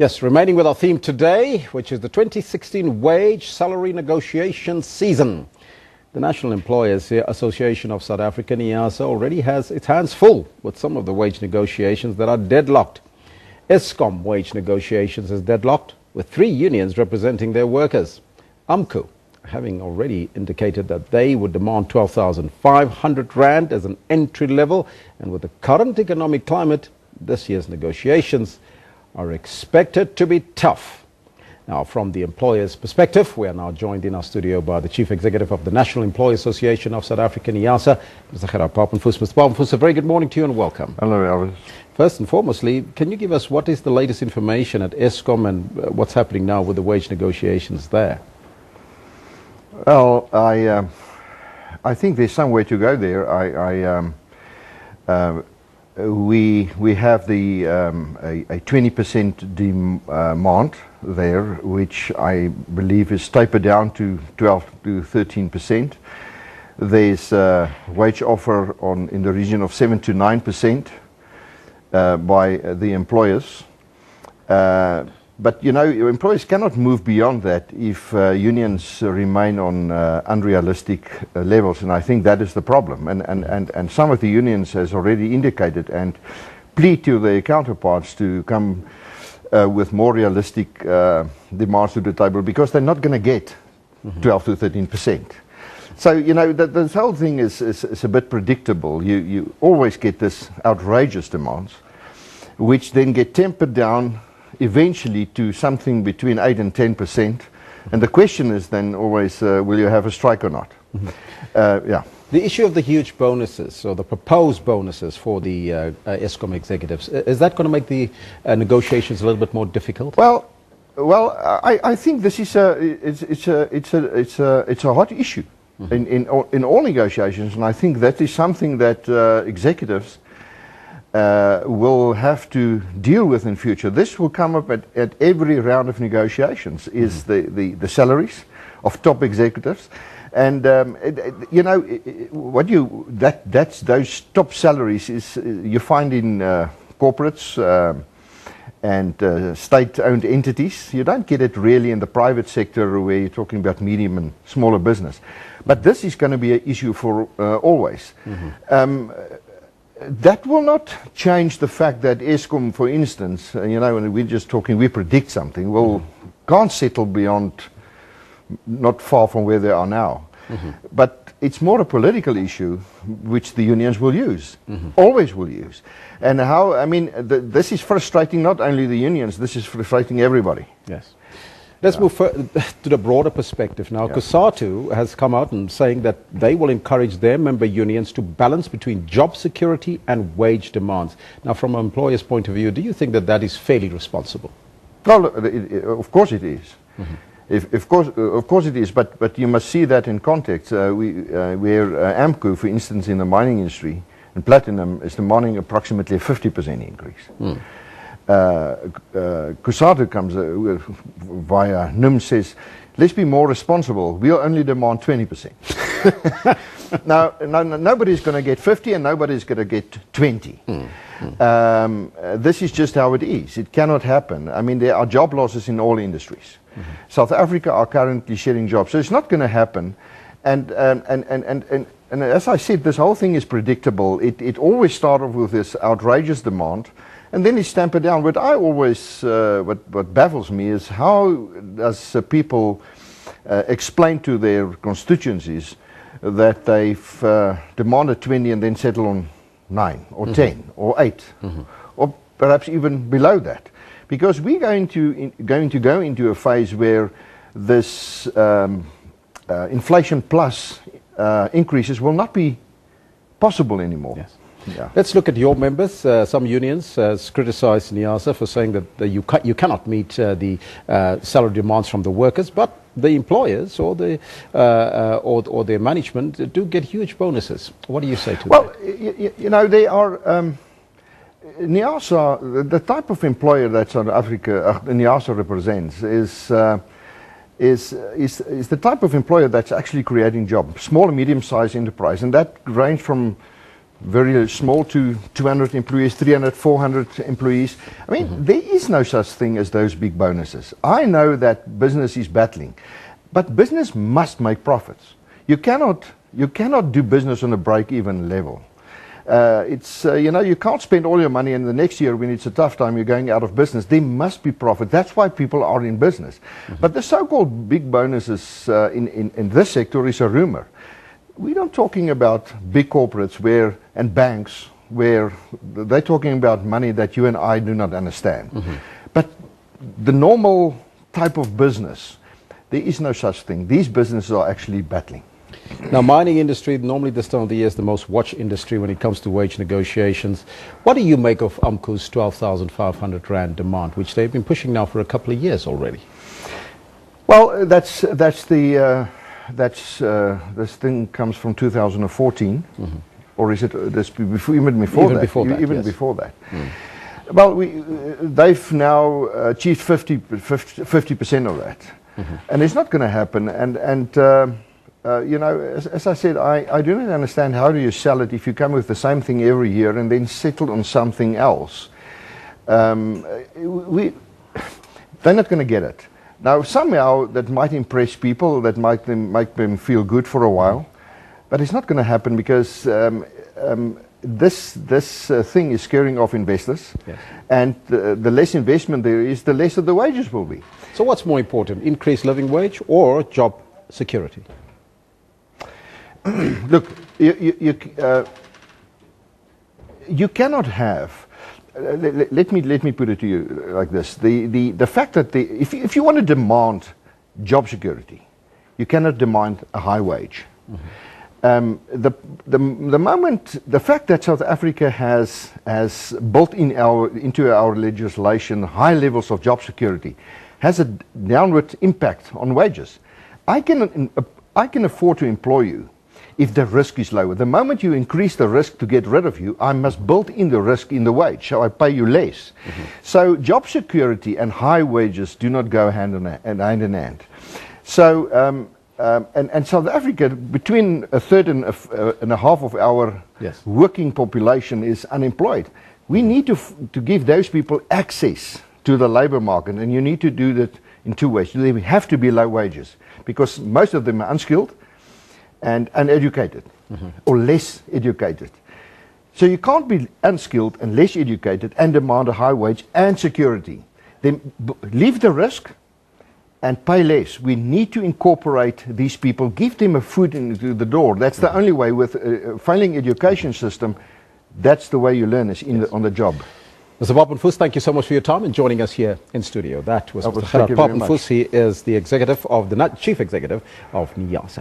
Yes, remaining with our theme today, which is the 2016 wage salary negotiation season. The National Employers Association of South Africa, NIASA, already has its hands full with some of the wage negotiations that are deadlocked. Eskom wage negotiations is deadlocked with 3 unions representing their workers. AMCU having already indicated that they would demand 12,500 Rand as an entry level, and with the current economic climate, this year's negotiations are expected to be tough. Now, from the employer's perspective, we are now joined in our studio by the Chief Executive of the National Employers Association of South Africa, NIASA, Mr. Gerard Papenfuss. Mr. Papenfuss, a very good morning to you and welcome. Hello, Elvis. First and foremostly, can you give us what is the latest information at Eskom and what's happening now with the wage negotiations there? Well, I think there's some way to go there. We have the a 20% demand there, which I believe is tapered down to 12 to 13%. There's a wage offer in the region of 7 to 9% by the employers. But you know, employers cannot move beyond that if unions remain on unrealistic levels, and I think that is the problem. And some of the unions has already indicated and plead to their counterparts to come with more realistic demands to the table, because they're not going to get 12 to 13%. So you know, this whole thing is a bit predictable. You always get this outrageous demands, which then get tempered down eventually to something between 8 and 10%, and the question is then always, will you have a strike or not? Yeah. The issue of the huge bonuses, or the proposed bonuses for the Eskom executives, is that going to make the negotiations a little bit more difficult? Well, I think this is it's a hot issue in all negotiations, and I think that is something that executives will have to deal with in future. This will come up at every round of negotiations, is the salaries of top executives. And you know, that's those top salaries is you find in corporates and state-owned entities. You don't get it really in the private sector, where you're talking about medium and smaller business. But this is going to be an issue for always. That will not change the fact that Eskom, for instance, you know, when we're just talking, we predict something, well, can't settle beyond not far from where they are now. But it's more a political issue, which the unions will use, always will use. And how, I mean, this is frustrating not only the unions, this is frustrating everybody. Yes. Let's move to the broader perspective now. COSATU has come out and saying that they will encourage their member unions to balance between job security and wage demands. Now, from an employer's point of view, do you think that that is fairly responsible? Well, of course it is. Of course it is, but you must see that in context. Where AMCU, for instance, in the mining industry, and platinum is demanding approximately a 50% increase. COSATU comes via NUM, says, let's be more responsible. We'll only demand 20%. Now, nobody's going to get 50 and nobody's going to get 20. This is just how it is. It cannot happen. I mean, there are job losses in all industries. South Africa are currently shedding jobs, so it's not going to happen. And as I said, this whole thing is predictable. It always started with this outrageous demand, and then it's tempered down. What I always, what baffles me is how does people explain to their constituencies that they've demanded 20 and then settle on 9 or 10 or 8 or perhaps even below that, because we're going to go into a phase where this inflation plus increases will not be possible anymore. Yes. Yeah. Let's look at your members. Some unions criticized NIASA for saying that you cannot meet the salary demands from the workers, but the employers or their management do get huge bonuses. What do you say to that? Well, you know, they are NIASA, the type of employer that South Africa NIASA represents is the type of employer that's actually creating jobs, small and medium-sized enterprise, and that range from very small to 200 employees, 300, 400 employees. I mean, there is no such thing as those big bonuses. I know that business is battling, but business must make profits. You cannot do business on a break-even level. You can't spend all your money and the next year when it's a tough time you're going out of business. There must be profit. That's why people are in business. But the so-called big bonuses in this sector is a rumor. We're not talking about big corporates and banks where they're talking about money that you and I do not understand. But the normal type of business, there is no such thing. These businesses are actually battling. Now, mining industry, normally this time of the year is the most watched industry when it comes to wage negotiations. What do you make of AMCU's 12,500 Rand demand, which they've been pushing now for a couple of years already? Well, this thing comes from 2014, or is it even before that? Well, they've now achieved 50% of that, and it's not going to happen. As I said, I do not understand how do you sell it if you come with the same thing every year and then settle on something else. They're not going to get it. Now, somehow that might impress people, that might make them feel good for a while, but it's not going to happen because this thing is scaring off investors, and the less investment there is, the lesser the wages will be. So what's more important, increased living wage or job security? Look, you cannot have. Let me put it to you like this: the fact that if you want to demand job security, you cannot demand a high wage. The fact that South Africa has built into our legislation high levels of job security has a downward impact on wages. I can afford to employ you if the risk is lower. The moment you increase the risk to get rid of you, I must build in the risk in the wage, so I pay you less. So job security and high wages do not go hand in hand. So and South Africa, between a third and a half of our working population is unemployed. We need to give those people access to the labor market, and you need to do that in two ways. They have to be low wages because most of them are unskilled and uneducated, or less educated. So you can't be unskilled and less educated and demand a high wage and security. Then leave the risk and pay less. We need to incorporate these people, give them a foot into the door. That's the only way. With a failing education system, that's the way you learn, is on the job. Mr. Bob Mfusi, thank you so much for your time and joining us here in studio. That was Mr. Bob Mfusi. He is the chief executive of NIASA.